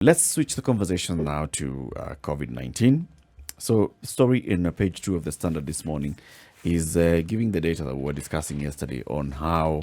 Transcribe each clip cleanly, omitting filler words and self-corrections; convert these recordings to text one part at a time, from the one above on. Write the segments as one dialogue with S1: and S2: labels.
S1: Let's switch the conversation now to COVID-19. So, story in page 2 of the Standard this morning is giving the data that we were discussing yesterday on how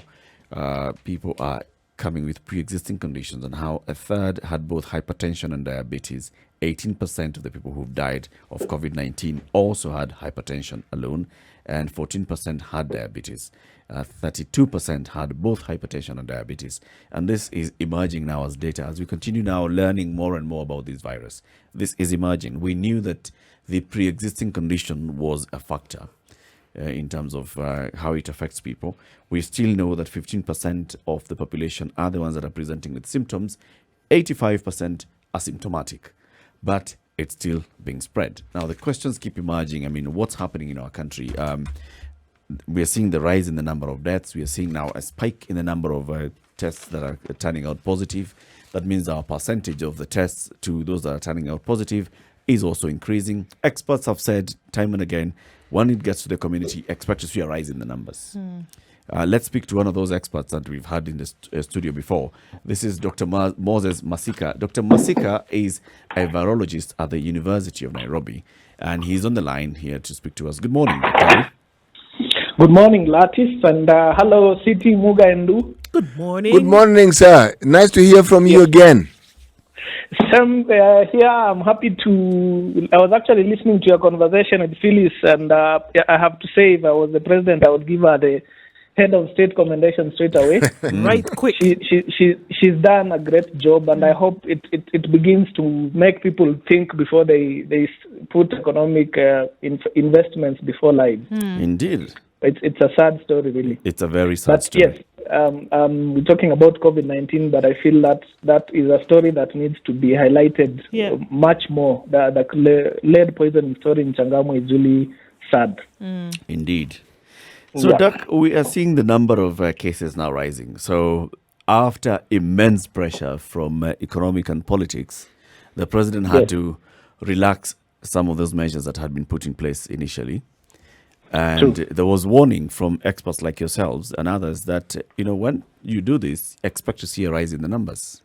S1: people are coming with pre-existing conditions and how a third had both hypertension and diabetes. 18% of the people who've died of COVID-19 also had hypertension alone, and 14% had diabetes. 32% had both hypertension and diabetes. And this is emerging now as data as we continue now learning more and more about this virus. This is emerging. We knew that the pre-existing condition was a factor in terms of how it affects people. We still know that 15% of the population are the ones that are presenting with symptoms, 85% asymptomatic, but it's still being spread. Now, the questions keep emerging. I mean, what's happening in our country? We are seeing the rise in the number of deaths. We are seeing now a spike in the number of tests that are turning out positive. That means our percentage of the tests to those that are turning out positive is also increasing. Experts have said time and again, when it gets to the community, expect to see a rise in the numbers. Let's speak to one of those experts that we've had in the studio before. This is Dr. Moses Masika. Dr. Masika is a virologist at the University of Nairobi, and he's on the line here to speak to us. Good morning, Dr.
S2: Good morning, Latif, and hello, Siti Muga Ndu.
S3: Good morning.
S4: Good morning, sir. Nice to hear from you again.
S2: Sam, here I'm happy to. I was actually listening to your conversation with Phyllis, and I have to say, if I was the president, I would give her the head of state commendation straight away.
S3: Right, quick.
S2: She's done a great job, and I hope it begins to make people think before they put economic investments before lives.
S1: Indeed.
S2: It's a sad story, really.
S1: It's a very sad story.
S2: Yes, we're talking about COVID-19, but I feel that is a story that needs to be highlighted much more. The lead poisoning story in Changamwe is really sad.
S1: Indeed. So, Doc, we are seeing the number of cases now rising. So, after immense pressure from economic and politics, the president had to relax some of those measures that had been put in place initially. And there was warning from experts like yourselves and others that, when you do this, expect to see a rise in the numbers.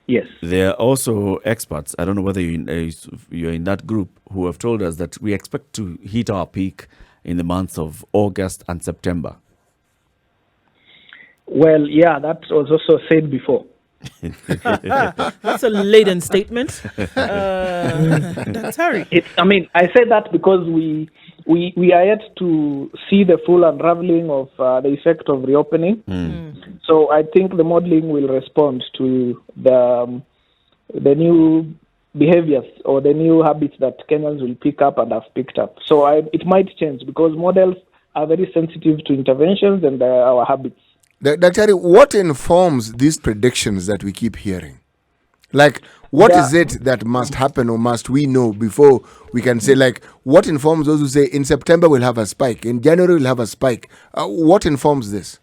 S2: Yes.
S1: There are also experts, I don't know whether you're in that group, who have told us that we expect to hit our peak in the months of August and September.
S2: Well, yeah, that was also said before.
S3: That's a laden statement. That's Harry.
S2: I say that because we are yet to see the full unraveling of the effect of reopening. So I think the modeling will respond to the new behaviors or the new habits that Kenyans will pick up and have picked up. So it might change because models are very sensitive to interventions and our habits.
S4: Dr. What informs these predictions that we keep hearing? Like, what is it that must happen or must we know before we can say, like, what informs those who say in September we'll have a spike, in January we'll have a spike? What informs this?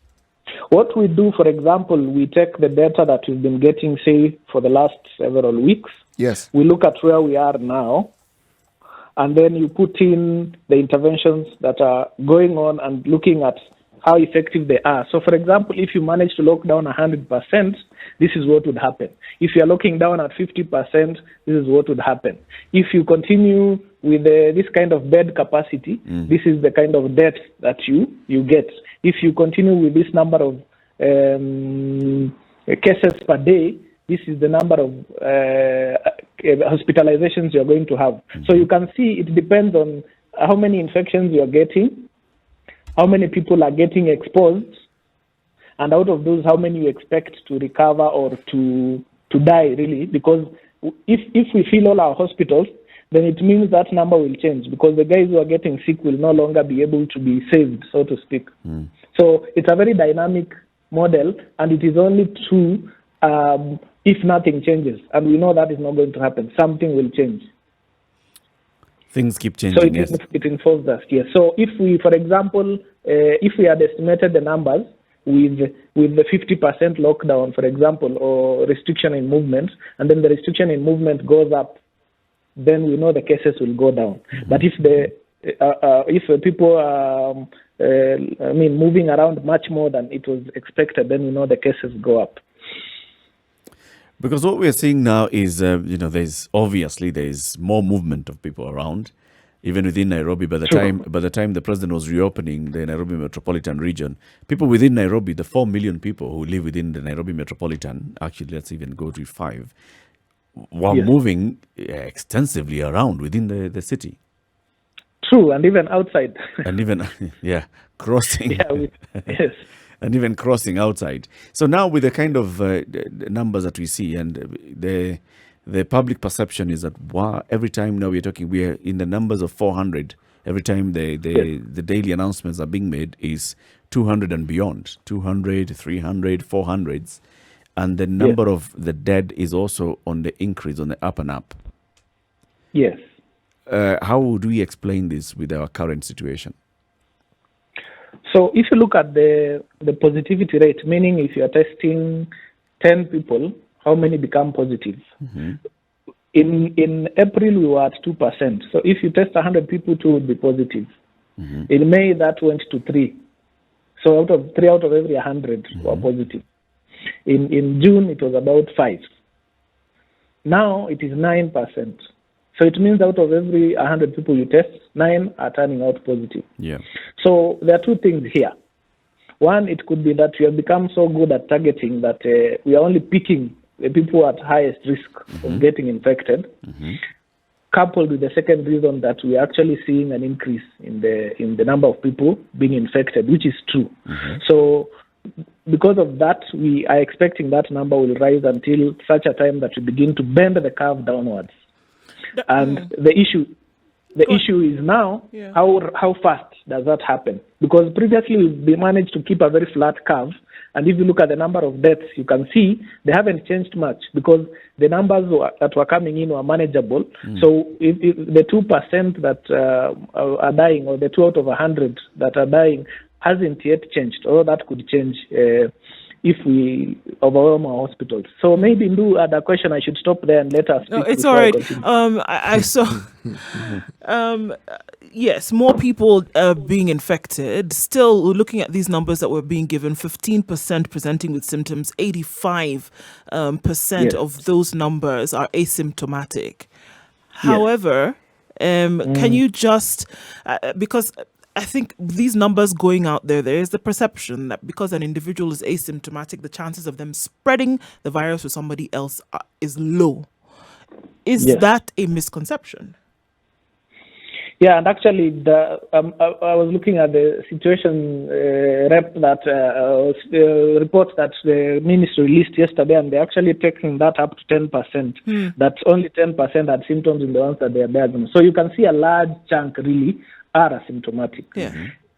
S2: What we do, for example, we take the data that we've been getting, say, for the last several weeks.
S4: Yes.
S2: We look at where we are now, and then you put in the interventions that are going on and looking at how effective they are. So, for example, if you manage to lock down 100%, this is what would happen. If you're locking down at 50%, this is what would happen. If you continue with this kind of bed capacity, this is the kind of death that you get. If you continue with this number of cases per day, this is the number of hospitalizations you're going to have. So you can see it depends on how many infections you're getting, how many people are getting exposed, and out of those, how many you expect to recover or to die, really. Because if we fill all our hospitals, then it means that number will change because the guys who are getting sick will no longer be able to be saved, so to speak. So it's a very dynamic model, and it is only true if nothing changes. And we know that is not going to happen. Something will change.
S1: Things keep changing,
S2: so it informs us, yes. So if we, for example, if we had estimated the numbers with the 50% lockdown, for example, or restriction in movement, and then the restriction in movement goes up, then we know the cases will go down. But if people are moving around much more than it was expected, then we know the cases go up.
S1: Because what we're seeing now is, there's more movement of people around, even within Nairobi. By the time the president was reopening the Nairobi metropolitan region, people within Nairobi, the 4 million people who live within the Nairobi metropolitan, actually, let's even go to 5, were moving extensively around within the city.
S2: True, and even outside.
S1: And even, crossing.
S2: Yes.
S1: And even crossing outside. So now with the kind of numbers that we see, and the public perception is that every time now we're in the numbers of 400. Every time the daily announcements are being made is 200 and beyond, 200, 300, 400s. And the number of the dead is also on the increase, on the up and up.
S2: Yes.
S1: How do we explain this with our current situation?
S2: So if you look at the positivity rate, meaning if you are testing 10 people, how many become positive? Mm-hmm. In April, we were at 2%. So if you test 100 people, 2 would be positive. Mm-hmm. In May, that went to 3. So 3 out of every 100 were positive. In June, it was about 5. Now it is 9%. So it means out of every 100 people you test, 9 are turning out positive. Yeah. So there are two things here. One, it could be that we have become so good at targeting that we are only picking the people at highest risk of getting infected. Mm-hmm. Coupled with the second reason that we are actually seeing an increase in the number of people being infected, which is true. Mm-hmm. So because of that, we are expecting that number will rise until such a time that we begin to bend the curve downwards. And the issue is now how fast does that happen? Because previously we managed to keep a very flat curve, and if you look at the number of deaths, you can see they haven't changed much because the numbers that were coming in were manageable. So if the 2% that are dying, or the 2 out of 100 that are dying, hasn't yet changed, although that could change if we overwhelm our hospitals. So maybe Ndu had a question. I should stop there and let us speak.
S3: No, it's all right. I saw, yes, more people being infected. Still, looking at these numbers that were being given, 15% presenting with symptoms, 85% of those numbers are asymptomatic. However, can you just, because I think these numbers going out there is the perception that because an individual is asymptomatic, the chances of them spreading the virus to somebody else is low. Is that a misconception?
S2: Yeah, and actually, I was looking at the situation report that the ministry released yesterday, and they're actually taking that up to 10%. That's only 10% had symptoms in the ones that they are diagnosed. So you can see a large chunk really are asymptomatic.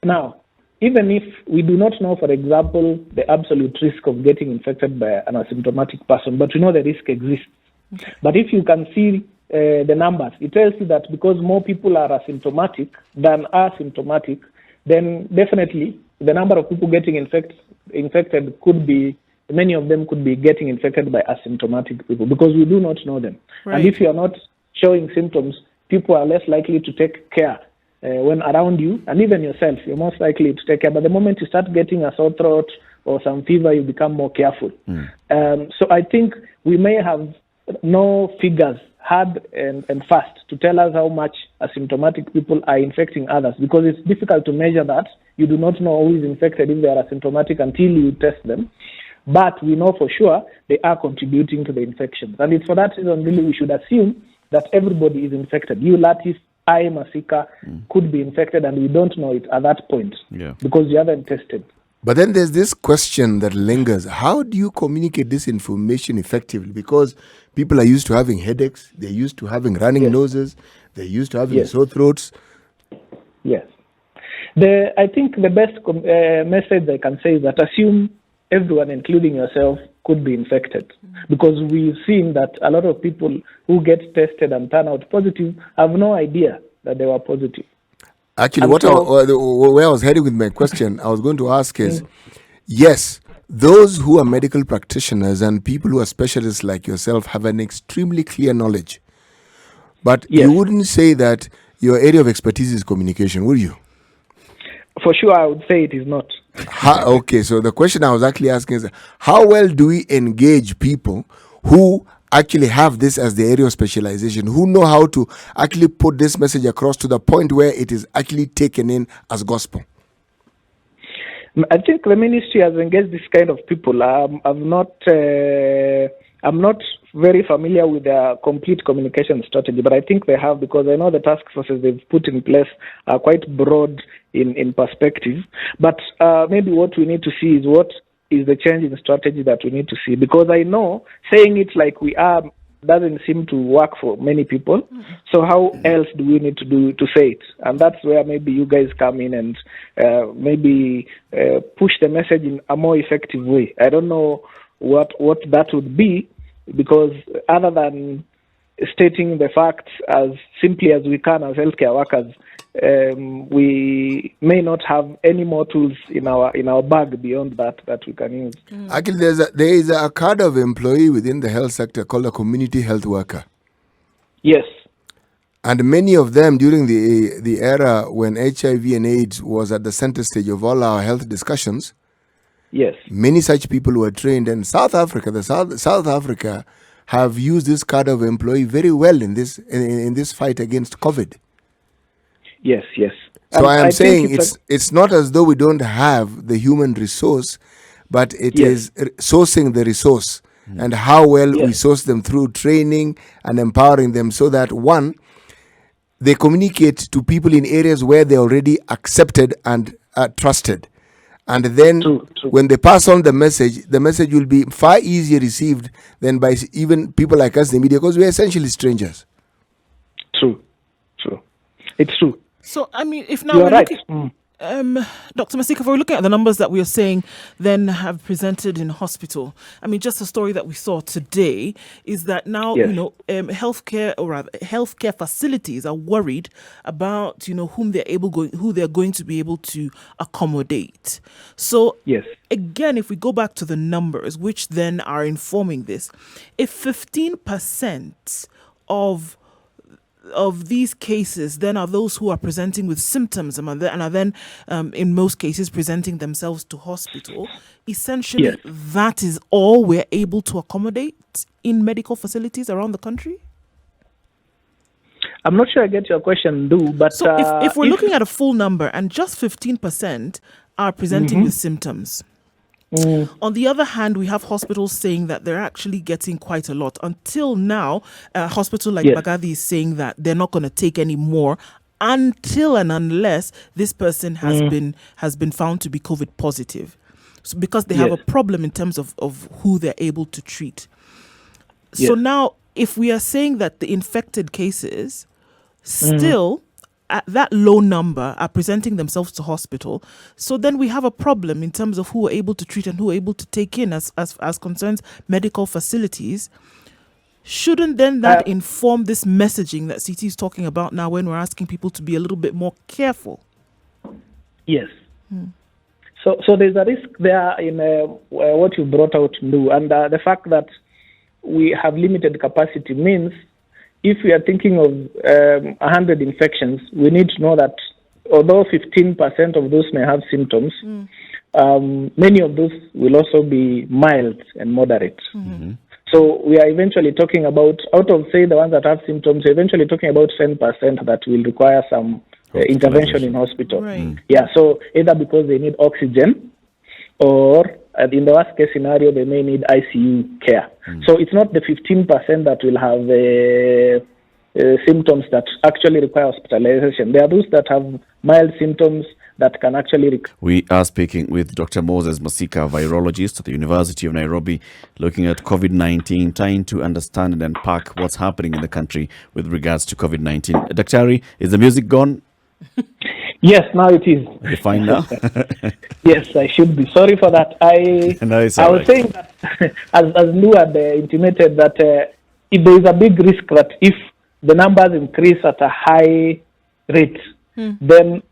S2: Now, even if we do not know, for example, the absolute risk of getting infected by an asymptomatic person, but we know the risk exists. But if you can see the numbers, it tells you that because more people are asymptomatic than asymptomatic, then definitely the number of people getting infected could be, many of them could be getting infected by asymptomatic people because we do not know them. Right. And if you are not showing symptoms, people are less likely to take care when around you, and even yourself, you're most likely to take care. But the moment you start getting a sore throat or some fever, you become more careful. So I think we may have no figures hard and fast to tell us how much asymptomatic people are infecting others, because it's difficult to measure that. You do not know who is infected if they are asymptomatic until you test them. But we know for sure they are contributing to the infections. And it's for that reason really we should assume that everybody is infected. You, Latif, I, Masika, could be infected, and we don't know it at that point because you haven't tested.
S4: But then there's this question that lingers. How do you communicate this information effectively? Because people are used to having headaches, they're used to having running noses, they're used to having sore throats.
S2: Yes. I think the best message I can say is that assume everyone, including yourself, could be infected, because we've seen that a lot of people who get tested and turn out positive have no idea that they were positive.
S4: Actually, where I was heading with my question, I was going to ask is, yes, those who are medical practitioners and people who are specialists like yourself have an extremely clear knowledge. But you wouldn't say that your area of expertise is communication, would you?
S2: For sure, I would say it is not.
S4: Okay, so the question I was actually asking is, how well do we engage people who actually have this as the area of specialization, who know how to actually put this message across to the point where it is actually taken in as gospel?
S2: I think the ministry has engaged this kind of people. I'm not very familiar with their complete communication strategy, but I think they have, because I know the task forces they've put in place are quite broad in perspective. But maybe what we need to see is what is the change in strategy that we need to see, because I know saying it like we are doesn't seem to work for many people. So how else do we need to do to say it? And that's where maybe you guys come in and maybe push the message in a more effective way. I don't know what that would be, because other than stating the facts as simply as we can as healthcare workers, we may not have any more tools in our bag beyond that we can use.
S4: Actually, there is a cadre of employee within the health sector called a community health worker.
S2: Yes.
S4: And many of them during the era when HIV and AIDS was at the center stage of all our health discussions,
S2: yes,
S4: many such people were trained. And South Africa, South Africa have used this cadre of employee very well in this fight against COVID.
S2: Yes.
S4: So I am saying it's not as though we don't have the human resource, but it is sourcing the resource and how well we source them through training and empowering them, so that one, they communicate to people in areas where they're already accepted and trusted. And then when they pass on the message will be far easier received than by even people like us, the media, because we're essentially strangers.
S2: True. It's true.
S3: So, I mean, if now
S2: you're
S3: we're
S2: right.
S3: Dr. Masika, if we're looking at the numbers that we are saying then have presented in hospital, I mean, just a story that we saw today is that now, healthcare facilities are worried about, who they're going to be able to accommodate. So, again, if we go back to the numbers, which then are informing this, if 15% of these cases then are those who are presenting with symptoms and are then in most cases presenting themselves to hospital, essentially that is all we're able to accommodate in medical facilities around the country?
S2: I'm not sure I get your question, but
S3: so if we're looking at a full number and just 15% are presenting with symptoms, on the other hand, we have hospitals saying that they're actually getting quite a lot. Until now, a hospital like Bagadi is saying that they're not going to take any more until and unless this person has been found to be COVID positive. So because they have a problem in terms of who they're able to treat. So now, if we are saying that the infected cases still at that low number are presenting themselves to hospital, so then we have a problem in terms of who are able to treat and who are able to take in as concerns medical facilities. Shouldn't then that inform this messaging that CT is talking about now when we're asking people to be a little bit more careful?
S2: Yes. So there's a risk there in what you brought out, Ndu, and the fact that we have limited capacity means if we are thinking of 100 infections, we need to know that although 15% of those may have symptoms, many of those will also be mild and moderate. So we are eventually talking about, out of, say, the ones that have symptoms, we're eventually talking about 10% that will require some intervention in hospital. Yeah, so either because they need oxygen or in the worst case scenario, they may need ICU care. So it's not the 15% that will have symptoms that actually require hospitalization. There are those that have mild symptoms that can actually...
S1: We are speaking with Dr. Moses Masika, virologist at the University of Nairobi, looking at COVID-19, trying to understand and unpack what's happening in the country with regards to COVID-19. Daktari, is the music gone?
S2: Yes, now it is.
S1: Are you fine now?
S2: Yes, I should be. Sorry for that. I was saying that, as Lou had intimated, that if there is a big risk that if the numbers increase at a high rate, then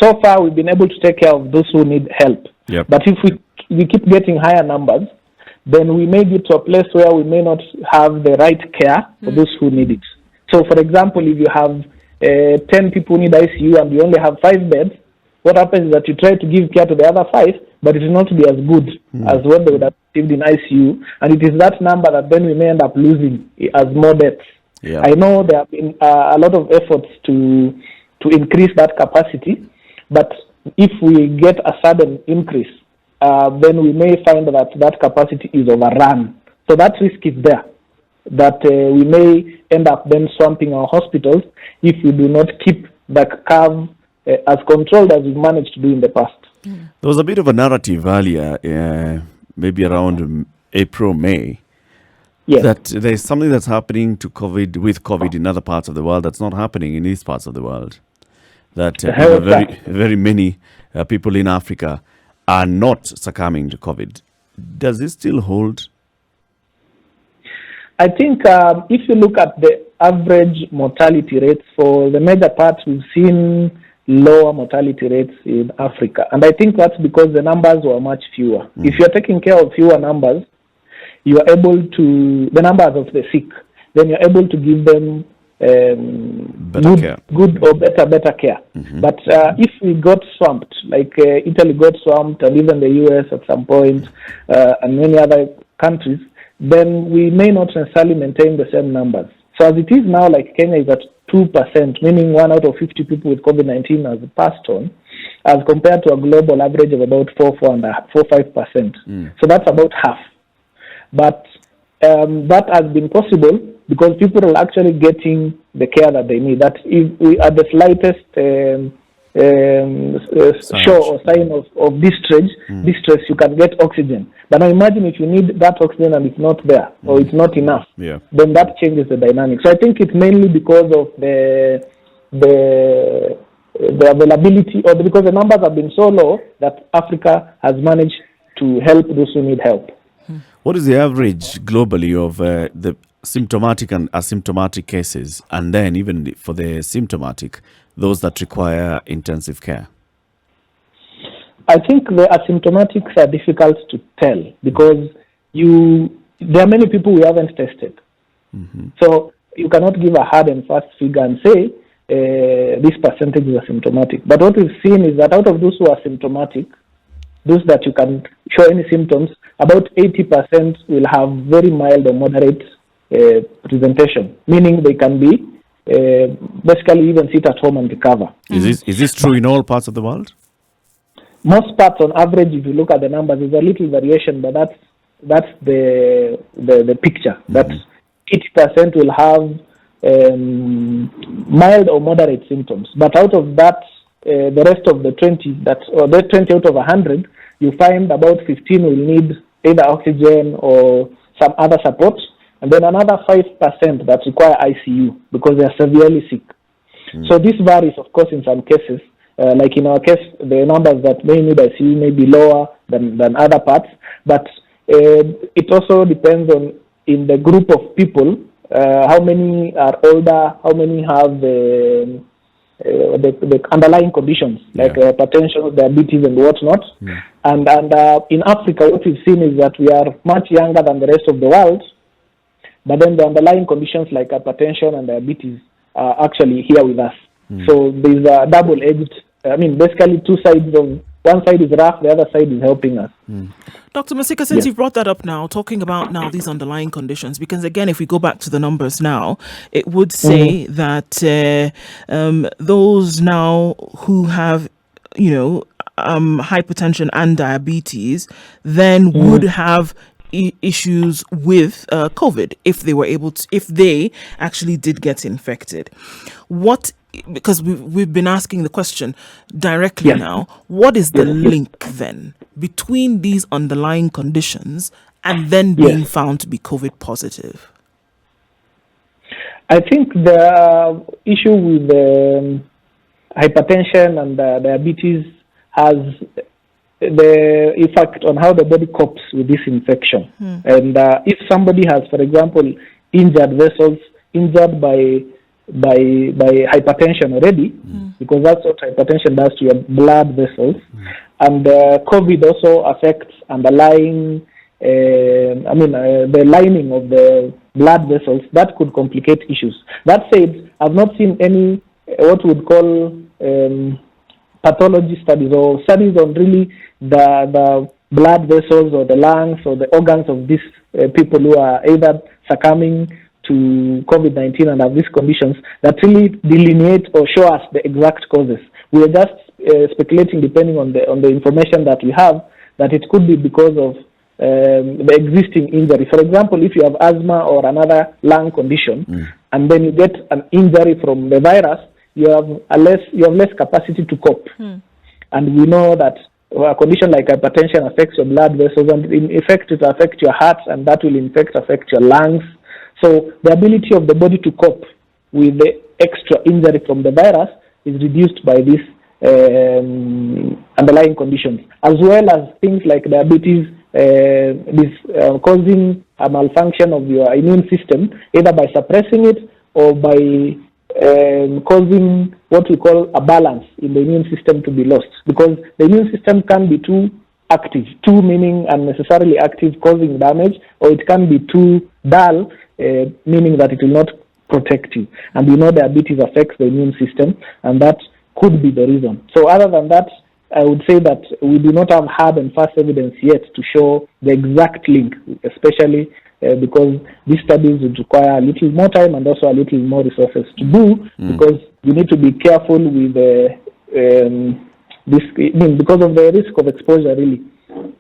S2: so far we've been able to take care of those who need help. But if we keep getting higher numbers, then we may get to a place where we may not have the right care for those who need it. So, for example, if you have 10 people need ICU and you only have 5 beds, what happens is that you try to give care to the other 5, but it will not be as good as what they would have received in ICU. And it is that number that then we may end up losing as more deaths.
S1: Yeah.
S2: I know there have been a lot of efforts to increase that capacity, but if we get a sudden increase, then we may find that capacity is overrun. So that risk is there, that we may end up then swamping our hospitals if we do not keep the curve as controlled as we've managed to do in the past.
S1: There was a bit of a narrative earlier, maybe around April, May,
S2: Yes.
S1: that there's something that's happening with COVID in other parts of the world that's not happening in these parts of the world. That very many people in Africa are not succumbing to COVID. Does this still hold?
S2: I think if you look at the average mortality rates for the major parts, we've seen lower mortality rates in Africa. And I think that's because the numbers were much fewer. If you're taking care of fewer numbers, you are able to, the numbers of the sick, then you're able to give them good or better care. But if we got swamped, like Italy got swamped, and even the US at some point, and many other countries, then we may not necessarily maintain the same numbers. So as it is now, like Kenya is at 2%, meaning 1 out of 50 people with COVID-19 has passed on, as compared to a global average of about 4-5%. So that's about half. But that has been possible because people are actually getting the care that they need. That if we, at the slightest show or sign of distress, you can get oxygen. But now imagine if you need that oxygen and it's not there or it's not enough, then that changes the dynamic. So I think it's mainly because of the availability, or because the numbers have been so low that Africa has managed to help those who need help.
S1: What is the average globally of the symptomatic and asymptomatic cases, and then even for the symptomatic, those that require intensive care?
S2: I think the asymptomatics are difficult to tell because there are many people we haven't tested. So you cannot give a hard and fast figure and say this percentage is asymptomatic. But what we've seen is that out of those who are symptomatic, those that you can show any symptoms, about 80% will have very mild or moderate presentation, meaning they can be basically even sit at home and recover.
S1: Is this true in all parts of the world?
S2: Most parts, on average, if you look at the numbers, there's a little variation, but that's the picture. That 80% will have mild or moderate symptoms, but out of that, the rest of the 20, the 20 out of 100, you find about 15 will need either oxygen or some other support, and then another 5% that require ICU because they are severely sick. So this varies, of course, in some cases. Like in our case, the numbers that may need ICU may be lower than other parts, but it also depends on, in the group of people, how many are older, how many have the underlying conditions like hypertension, diabetes, and whatnot. And in Africa, what we've seen is that we are much younger than the rest of the world, but then the underlying conditions like hypertension and diabetes are actually here with us. So there's a double-edged, basically two sides of, one side is rough, the other side is helping us.
S3: Dr. Masika, since you've brought that up now, talking about now these underlying conditions, because again, if we go back to the numbers now, it would say that those now who have, hypertension and diabetes then would have issues with COVID if they actually did get infected. Because we've been asking the question directly now, what is the link then between these underlying conditions and then being found to be COVID positive?
S2: I think the issue with hypertension and diabetes has the effect on how the body copes with this infection. And if somebody has, for example, injured vessels, injured by hypertension already, because that's what hypertension does to your blood vessels, and COVID also affects underlying, the lining of the blood vessels. That could complicate issues. That said, I've not seen any what we would call pathology studies or studies on really the blood vessels or the lungs or the organs of these people who are either succumbing to COVID-19 and have these conditions that really delineate or show us the exact causes. We are just speculating, depending on the information that we have, that it could be because of the existing injury. For example, if you have asthma or another lung condition, and then you get an injury from the virus, you have less capacity to cope. And we know that a condition like hypertension affects your blood vessels, and in effect it affects your heart, and that will in fact affect your lungs. So the ability of the body to cope with the extra injury from the virus is reduced by these underlying conditions, as well as things like diabetes, causing a malfunction of your immune system, either by suppressing it or by causing what we call a balance in the immune system to be lost, because the immune system can be too active, too meaning unnecessarily active, causing damage, or it can be too dull, meaning that it will not protect you. And we know diabetes affects the immune system, and that could be the reason. So other than that, I would say that we do not have hard and fast evidence yet to show the exact link, especially because these studies would require a little more time and also a little more resources to do, because you need to be careful with because of the risk of exposure, really.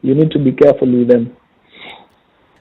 S2: You need to be careful with them.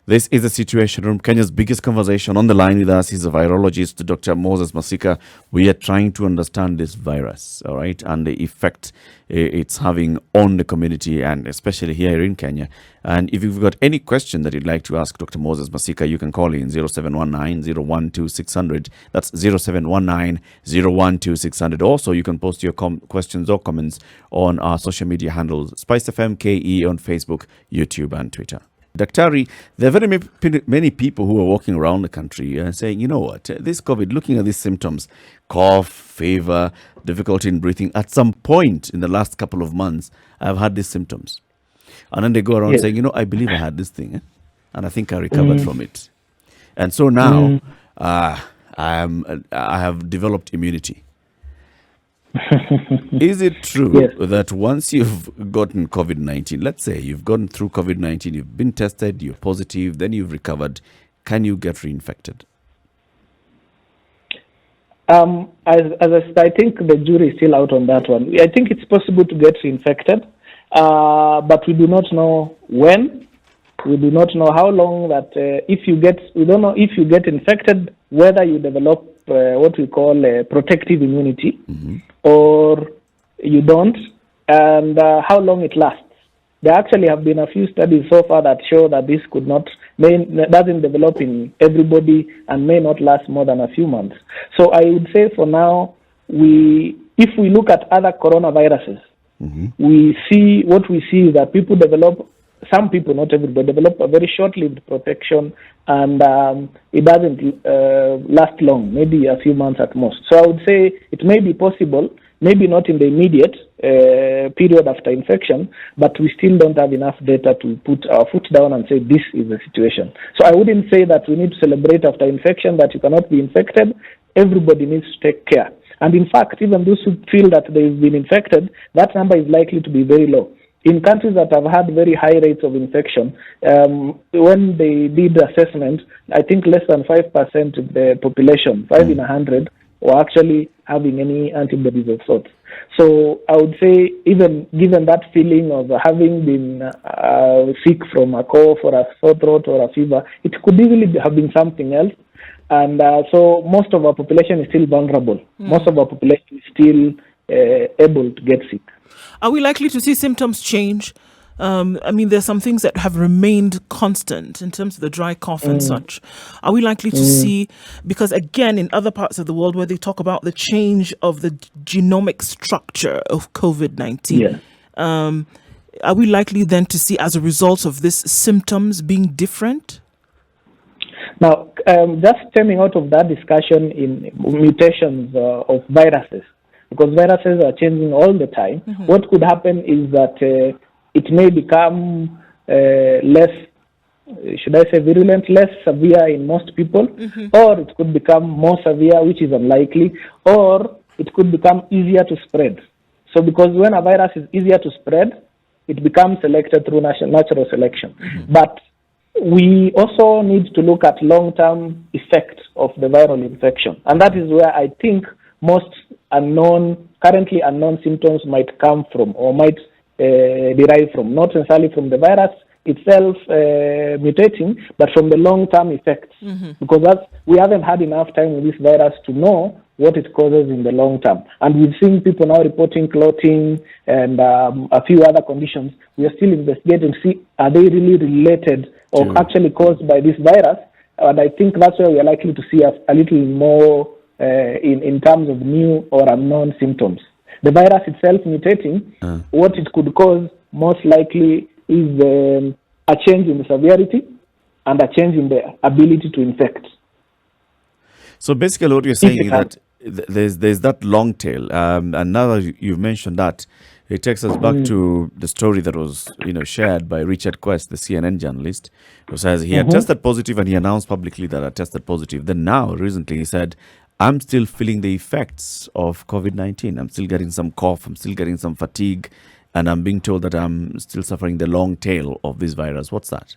S1: This is the Situation Room, Kenya's biggest conversation. On the line with us is a virologist, Dr. Moses Masika. We are trying to understand this virus, all right, and the effect it's having on the community, and especially here in Kenya. And if you've got any question that you'd like to ask Dr. Moses Masika, you can call in 0719-012-600. That's 0719-012-600. Also, you can post your questions or comments on our social media handles, Spice FM KE on Facebook, YouTube, and Twitter. Daktari, there are very many people who are walking around the country and saying, you know what, this COVID, looking at these symptoms, cough, fever, difficulty in breathing, at some point in the last couple of months, I've had these symptoms. And then they go around saying, you know, I believe I had this thing, and I think I recovered from it. And so now I have developed immunity. Is it true that once you've gotten COVID-19, let's say you've gone through COVID-19, you've been tested, you're positive, then you've recovered, can you get reinfected?
S2: As I think the jury is still out on that one. I think it's possible to get reinfected, but we do not know when. We do not know how long that we don't know if you get infected, whether you develop what we call protective immunity, or you don't, and how long it lasts. There actually have been a few studies so far that show that this doesn't develop in everybody and may not last more than a few months. So I would say for now, if we look at other coronaviruses, we see is that people develop, some people, not everybody, develop a very short-lived protection, and it doesn't last long, maybe a few months at most. So I would say it may be possible, maybe not in the immediate period after infection, but we still don't have enough data to put our foot down and say this is the situation. So I wouldn't say that we need to celebrate after infection, that you cannot be infected. Everybody needs to take care. And in fact, even those who feel that they've been infected, that number is likely to be very low. In countries that have had very high rates of infection, when they did assessment, I think less than 5% of the population, 5 in 100, were actually having any antibodies of sorts. So I would say, even given that feeling of having been sick from a cough or a sore throat or a fever, it could easily have been something else. And so most of our population is still vulnerable. Most of our population is still able to get sick.
S3: Are we likely to see symptoms change? I mean, there's some things that have remained constant in terms of the dry cough and such. Are we likely to see, because again, in other parts of the world where they talk about the change of the genomic structure of COVID-19, are we likely then to see, as a result of this, symptoms being different?
S2: Now, just stemming out of that discussion in mutations of viruses, because viruses are changing all the time, what could happen is that it may become less, should I say virulent, less severe in most people, or it could become more severe, which is unlikely, or it could become easier to spread. So because when a virus is easier to spread, it becomes selected through natural selection. But we also need to look at long-term effects of the viral infection. And that is where I think most currently unknown symptoms might come from, or might derive from, not necessarily from the virus itself mutating, but from the long-term effects. Because we haven't had enough time with this virus to know what it causes in the long term. And we've seen people now reporting clotting and a few other conditions. We are still investigating to see, are they really related or actually caused by this virus? And I think that's where we are likely to see a little more in terms of new or unknown symptoms. The virus itself mutating, what it could cause most likely is a change in the severity and a change in the ability to infect.
S1: So basically what you're saying is that there's that long tail. And now that you've mentioned that, it takes us back to the story that was shared by Richard Quest, the CNN journalist, who says he had tested positive and he announced publicly that I tested positive. Then now, recently, he said, I'm still feeling the effects of COVID-19. I'm still getting some cough. I'm still getting some fatigue. And I'm being told that I'm still suffering the long tail of this virus. What's that?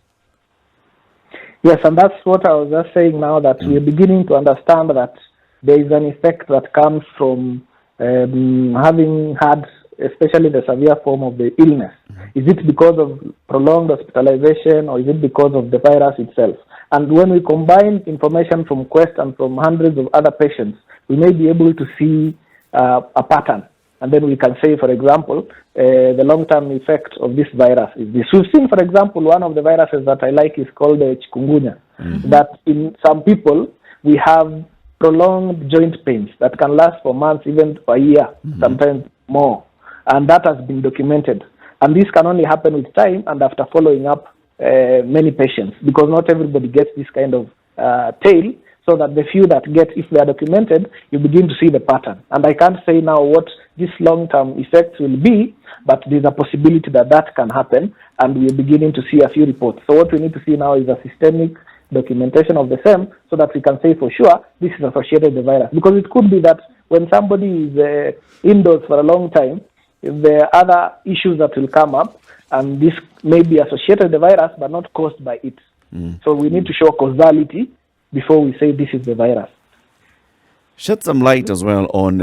S2: Yes, and that's what I was just saying now, that we're beginning to understand that there is an effect that comes from having had, especially the severe form of the illness. Is it because of prolonged hospitalization, or is it because of the virus itself? And when we combine information from Quest and from hundreds of other patients, we may be able to see a pattern. And then we can say, for example, the long-term effect of this virus is this. We've seen, for example, one of the viruses that I like is called chikungunya, that in some people, we have prolonged joint pains that can last for months, even for a year, sometimes more. And that has been documented. And this can only happen with time and after following up many patients, because not everybody gets this kind of tail, so that the few that get, if they are documented, you begin to see the pattern. And I can't say now what this long-term effects will be, but there's a possibility that that can happen, and we're beginning to see a few reports. So what we need to see now is a systemic documentation of the same, so that we can say for sure this is associated with the virus. Because it could be that when somebody is indoors for a long time, there are other issues that will come up, and this may be associated with the virus, but not caused by it. So we need to show causality before we say this is the virus.
S1: Shed some light as well on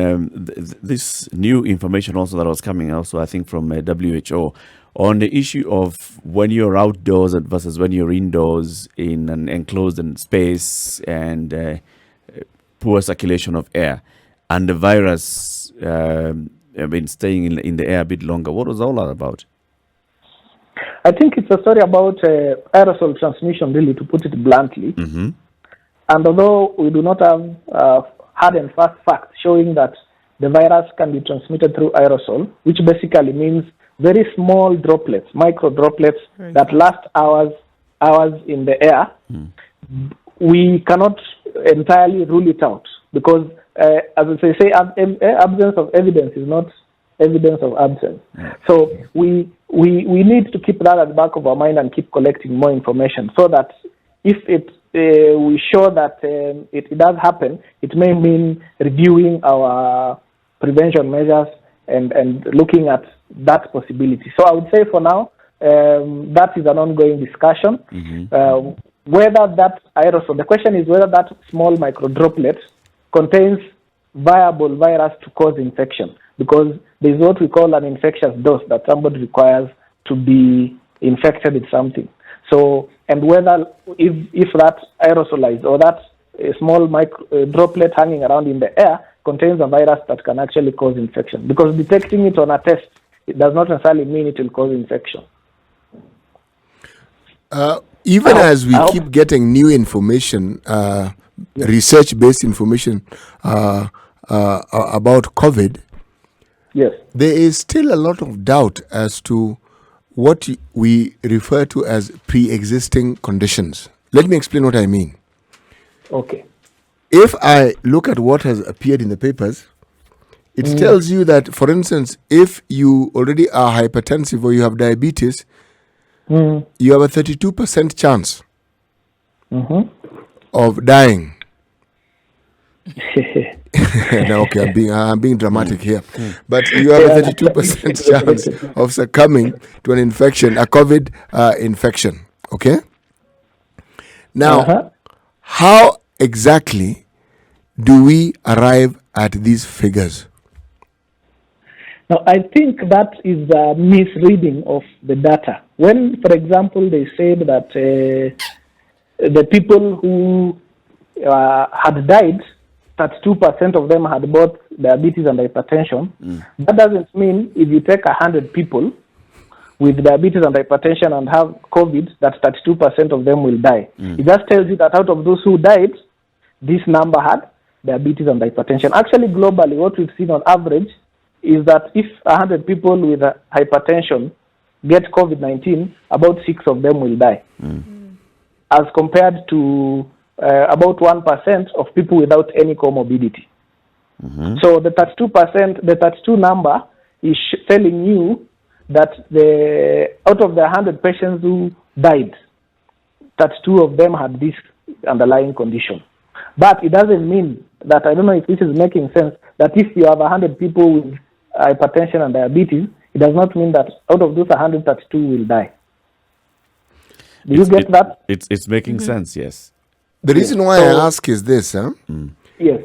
S1: this new information also that was coming also, I think, from WHO on the issue of when you're outdoors versus when you're indoors in an enclosed space and poor circulation of air, and the virus staying in the air a bit longer. What was all that about?
S2: I think it's a story about aerosol transmission, really, to put it bluntly. And although we do not have hard and fast facts showing that the virus can be transmitted through aerosol, which basically means very small droplets, micro droplets that last hours in the air, we cannot entirely rule it out, because as they say, absence of evidence is not evidence of absence. So we need to keep that at the back of our mind and keep collecting more information, so that if we show that it does happen, it may mean reviewing our prevention measures and looking at that possibility. So I would say for now, that is an ongoing discussion. Whether that aerosol, the question is whether that small microdroplet contains viable virus to cause infection, because there is what we call an infectious dose that somebody requires to be infected with something. So, and whether if that aerosolized or that small droplet hanging around in the air contains a virus that can actually cause infection, because detecting it on a test, it does not necessarily mean it will cause infection.
S4: Even as we keep getting new information, research-based information about COVID,
S2: yes,
S4: there is still a lot of doubt as to what we refer to as pre-existing conditions. Let me explain what I mean.
S2: Okay.
S4: If I look at what has appeared in the papers, it tells you that, for instance, if you already are hypertensive or you have diabetes, you have a 32% chance of dying. No, okay, I'm being dramatic here, but you have a 32% chance of succumbing to an infection, a COVID infection. Okay. Now, how exactly do we arrive at these figures?
S2: Now, I think that is a misreading of the data. When, for example, they said that the people who had died, that 2% of them had both diabetes and hypertension. That doesn't mean if you take 100 people with diabetes and hypertension and have COVID, that 32% of them will die. It just tells you that out of those who died, this number had diabetes and hypertension. Actually, globally, what we've seen on average is that if 100 people with hypertension get COVID-19, about 6 of them will die, as compared to about 1% of people without any comorbidity. So the 32%, the 32 number is telling you that out of the 100 patients who died, 32 of them had this underlying condition. But it doesn't mean that, I don't know if this is making sense, that if you have 100 people with hypertension and diabetes, it does not mean that out of those 132 will die. Do you get that?
S1: It's making sense, yes.
S4: The reason why I ask is this,
S2: Yes.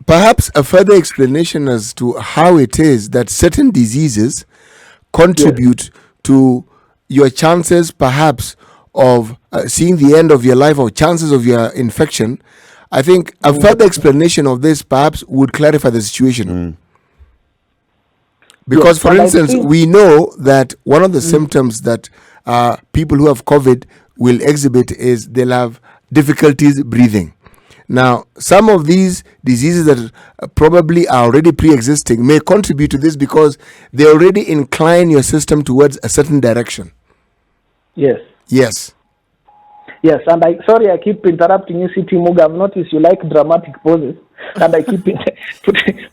S4: Perhaps a further explanation as to how it is that certain diseases contribute to your chances, perhaps, of seeing the end of your life or chances of your infection. I think a further explanation of this perhaps would clarify the situation. Because, for instance, we know that one of the symptoms that people who have COVID will exhibit is they'll have difficulties breathing. Now, some of these diseases that probably are already pre-existing may contribute to this because they already incline your system towards a certain direction.
S2: Yes.
S4: Yes.
S2: Yes, and I keep interrupting you, CT Muga. I've noticed you like dramatic pauses, and I keep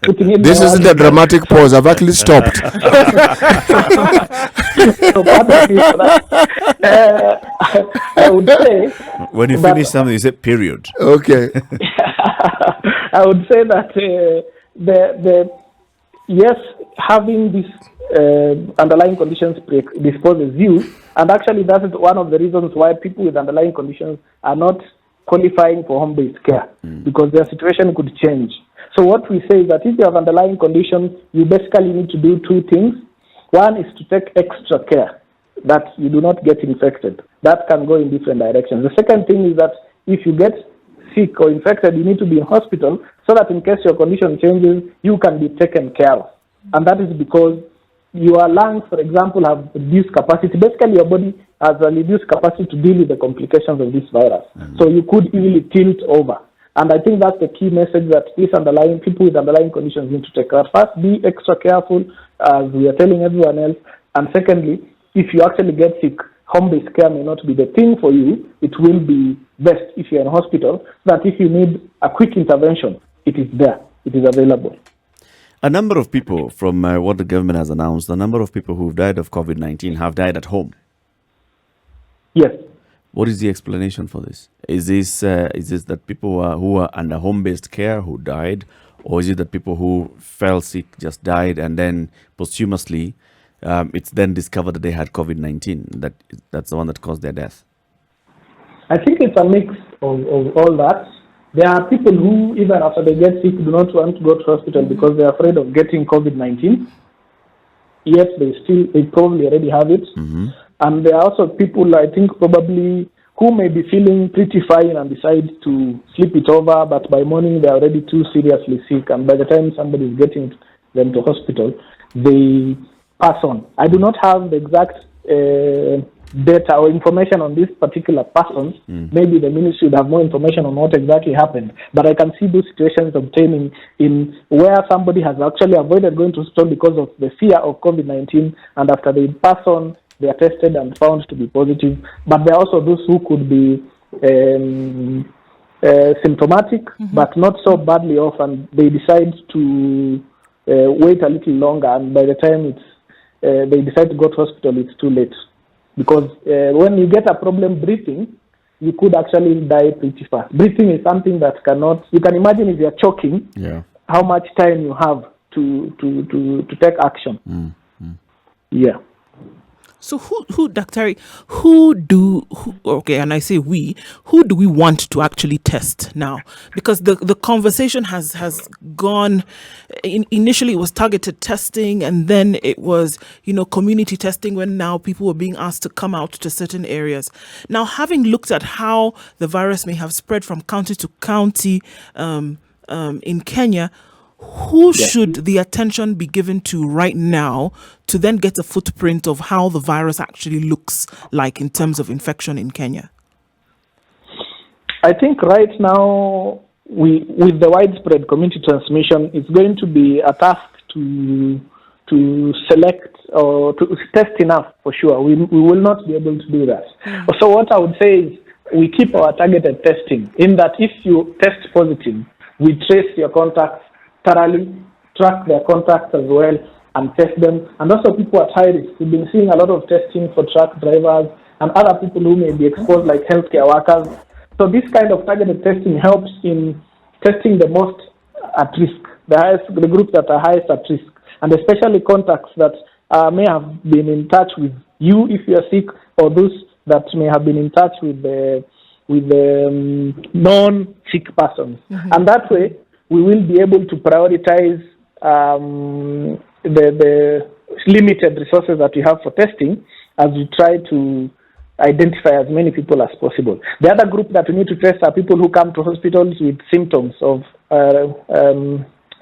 S2: putting in.
S4: This isn't a dramatic pause. I've actually stopped.
S2: So pardon me for that. I would say
S1: when you finish something, you say period.
S4: Okay.
S2: I would say that yes, having these underlying conditions predisposes you, and actually that is one of the reasons why people with underlying conditions are not qualifying for home-based care, because their situation could change. So what we say is that if you have underlying conditions, you basically need to do two things. One is to take extra care that you do not get infected. That can go in different directions. The second thing is that if you get sick or infected, you need to be in hospital so that in case your condition changes, you can be taken care of. And that is because your lungs, for example, have reduced capacity. Basically, your body has a reduced capacity to deal with the complications of this virus. So you could easily tilt over. And I think that's the key message that these people with underlying conditions need to take care. First, be extra careful, as we are telling everyone else. And secondly, if you actually get sick, home-based care may not be the thing for you. It will be best if you're in hospital, so that if you need a quick intervention, it is there. It is available.
S1: A number of people, from what the government has announced, a number of people who've died of COVID-19 have died at home.
S2: Yes.
S1: What is the explanation for this? Is this that people who are under home-based care who died, or is it that people who fell sick just died and then posthumously it's then discovered that they had COVID-19? That's the one that caused their death.
S2: I think it's a mix of all that. There are people who, even after they get sick, do not want to go to hospital because they're afraid of getting COVID-19. Yet they probably already have it. And there are also people, I think, probably who may be feeling pretty fine and decide to sleep it over, but by morning they're already too seriously sick. And by the time somebody is getting them to hospital, they pass on. I do not have the exact data or information on this particular person. Maybe the ministry would have more information on what exactly happened. But I can see those situations obtaining in where somebody has actually avoided going to hospital because of the fear of COVID-19, and after they pass on, they are tested and found to be positive. But there are also those who could be symptomatic, but not so badly off, and they decide to wait a little longer, and by the time they decide to go to hospital, it's too late. Because when you get a problem breathing, you could actually die pretty fast. Breathing is something that you can imagine if you're choking, how much time you have to take action. Yeah.
S3: So Daktari, and I say who do we want to actually test now? Because the conversation has gone, initially it was targeted testing, and then it was, community testing, when now people were being asked to come out to certain areas. Now, having looked at how the virus may have spread from county to county in Kenya, who should the attention be given to right now to then get a footprint of how the virus actually looks like in terms of infection in Kenya?
S2: I think right now, with the widespread community transmission, it's going to be a task to select or to test enough, for sure. We will not be able to do that. So what I would say is we keep our targeted testing, in that if you test positive, we trace your contacts thoroughly, track their contacts as well, and test them. And also people at high risk. We've been seeing a lot of testing for truck drivers and other people who may be exposed, like healthcare workers. So this kind of targeted testing helps in testing the most at risk, the groups that are highest at risk, and especially contacts that may have been in touch with you if you are sick, or those that may have been in touch with the non-sick persons. And that way, we will be able to prioritize the limited resources that we have for testing as we try to identify as many people as possible. The other group that we need to test are people who come to hospitals with symptoms of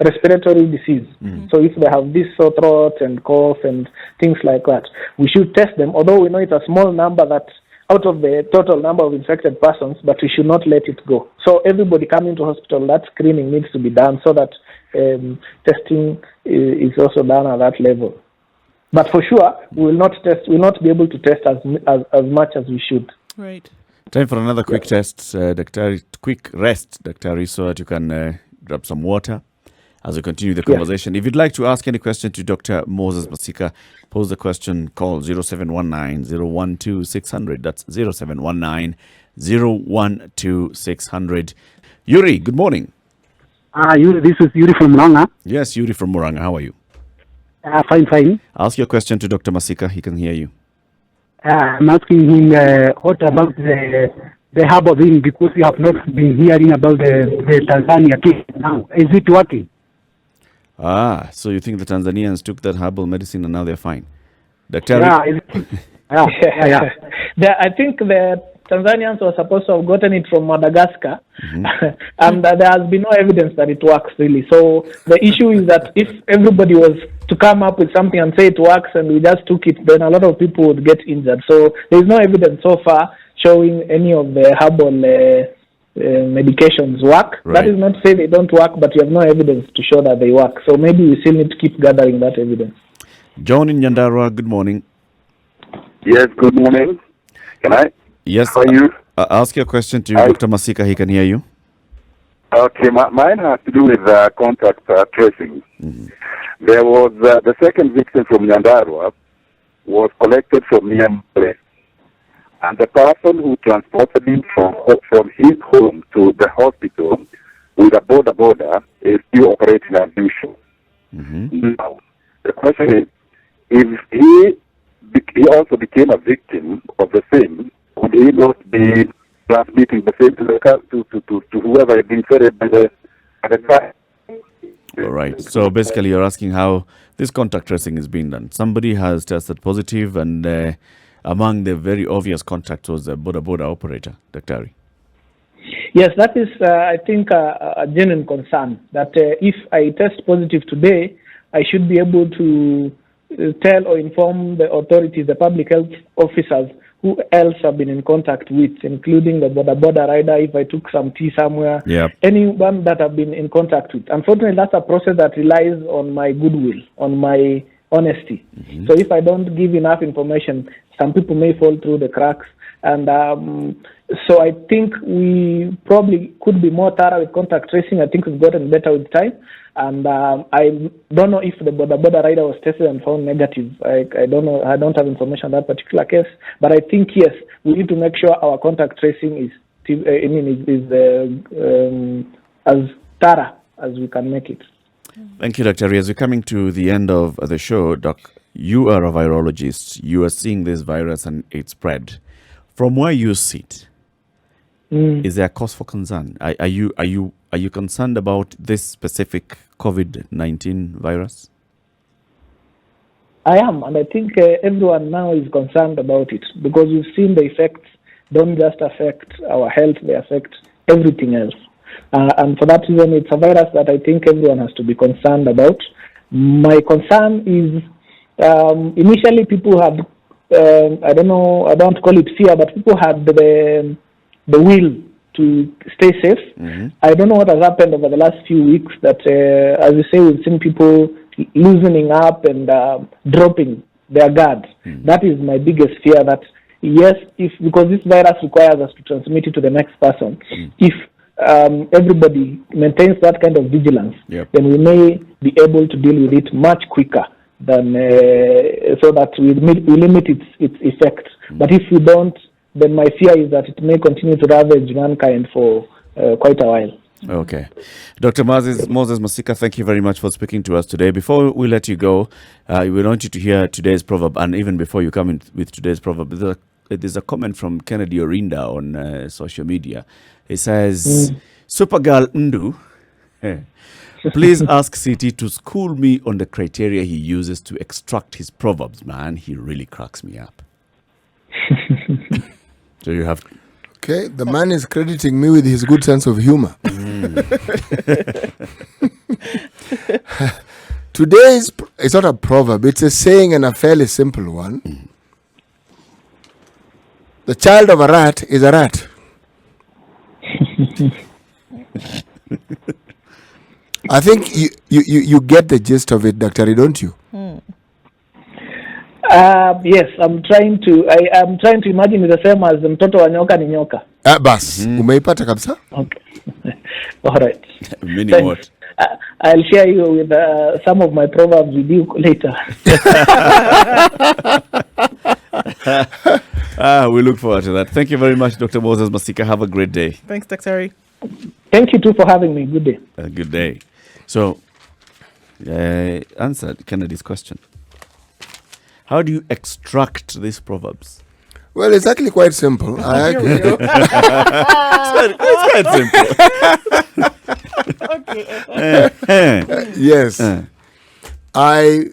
S2: respiratory disease. So if they have this sore throat and cough and things like that, we should test them, although we know it's a small number that out of the total number of infected persons, but we should not let it go. So everybody coming to hospital, that screening needs to be done so that testing is also done at that level. But for sure, we will not be able to test as much as we should.
S3: Right.
S1: Time for another quick test, Daktari. Quick rest, Daktari, so that you can grab some water as we continue the conversation. If you'd like to ask any question to Dr. Moses Masika, pose the question, call 0719-012-600. That's 0719-012-600. Yuri, good morning.
S5: Yuri, this is Yuri from Murang'a.
S1: Yes, Yuri from Murang'a. How are you?
S5: Fine.
S1: Ask your question to Dr. Masika. He can hear you.
S5: I'm asking him what about the herbal thing, because we have not been hearing about the Tanzania case now. Is it working?
S1: So you think the Tanzanians took that herbal medicine and now they're fine? Dr.
S2: Yeah. I think the Tanzanians were supposed to have gotten it from Madagascar, and there has been no evidence that it works really. So the issue is that if everybody was to come up with something and say it works and we just took it, then a lot of people would get injured. So there is no evidence so far showing any of the herbal medications work.
S1: Right.
S2: That is not to say they don't work, but you have no evidence to show that they work. So maybe we still need to keep gathering that evidence.
S1: John in Nyandarua, good morning.
S6: Yes, good morning. Can I?
S1: Yes.
S6: How are you?
S1: Ask your question to Dr. Masika. He can hear you.
S6: Okay, mine has to do with contact tracing. There was the second victim from Nyandarua was collected from Nyeri, and the person who transported him from his home to the hospital with a border is still operating as usual. Now, the question is, if he also became a victim of the same, would he not be transmitting the same to whoever had been fed by the guy?
S1: All right. So basically, you're asking how this contact tracing is being done. Somebody has tested positive, and among the very obvious contacts was a border operator, Daktari.
S2: Yes, that is, I think, a genuine concern. That if I test positive today, I should be able to tell or inform the authorities, the public health officers, who else have been in contact with, including the border rider, if I took some tea somewhere, anyone that I've been in contact with. Unfortunately, that's a process that relies on my goodwill, on my honesty. So if I don't give enough information, some people may fall through the cracks. And so I think we probably could be more thorough with contact tracing. I think we've gotten better with time. And I don't know if the border rider was tested and found negative. I don't know. I don't have information on that particular case. But I think, yes, we need to make sure our contact tracing is as thorough as we can make it.
S1: Thank you, Dr. As we're coming to the end of the show, Doc, you are a virologist. You are seeing this virus and its spread. From where you sit, is there a cause for concern? Are you concerned about this specific COVID-19 virus?
S2: I am, and I think everyone now is concerned about it because we've seen the effects don't just affect our health, they affect everything else. And for that reason, it's a virus that I think everyone has to be concerned about. My concern is initially people had, I don't call it fear, but people had the will to stay safe. Mm-hmm. I don't know what has happened over the last few weeks that, as you say, we've seen people loosening up and dropping their guard. Mm-hmm. That is my biggest fear, that yes, because this virus requires us to transmit it to the next person. Mm-hmm. If everybody maintains that kind of vigilance, then we may be able to deal with it much quicker than so that we limit its effect. Mm-hmm. But if we don't, then my fear is that it may continue to ravage mankind for quite a while.
S1: Okay. Dr. Moses Masika, thank you very much for speaking to us today. Before we let you go, we want you to hear today's proverb. And even before you come in with today's proverb, there's a comment from Kennedy Orinda on social media. He says, Supergirl Ndu, please ask CT to school me on the criteria he uses to extract his proverbs, man. He really cracks me up. So you have...
S4: Okay, the man is crediting me with his good sense of humor. Today's, it's not a proverb, it's a saying and a fairly simple one. The child of a rat is a rat. I think you get the gist of it, Dr. don't you?
S2: Yes, I'm trying to imagine it the same as mtoto wa nyoka ni nyoka.
S4: Bas, umeipata kabisa?
S2: Okay. All right.
S1: Meaning what?
S2: I'll share you with some of my proverbs with you later.
S1: We look forward to that. Thank you very much, Dr. Moses Masika. Have a great day.
S3: Thanks, Dr.
S2: Thank you too for having me. Good day.
S1: Good day. So, answered Kennedy's question. How do you extract these proverbs?
S4: Well, it's actually quite simple.
S1: It's quite simple.
S4: Yes. I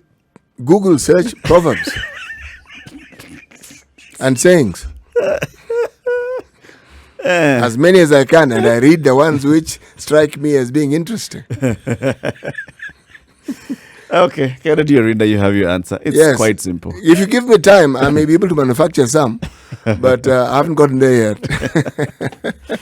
S4: Google search proverbs and sayings. As many as I can, and I read the ones which strike me as being interesting.
S1: Okay, Kennedy Orinda, you have your answer. It's quite simple.
S4: If you give me time, I may be able to manufacture some, but I haven't gotten there yet.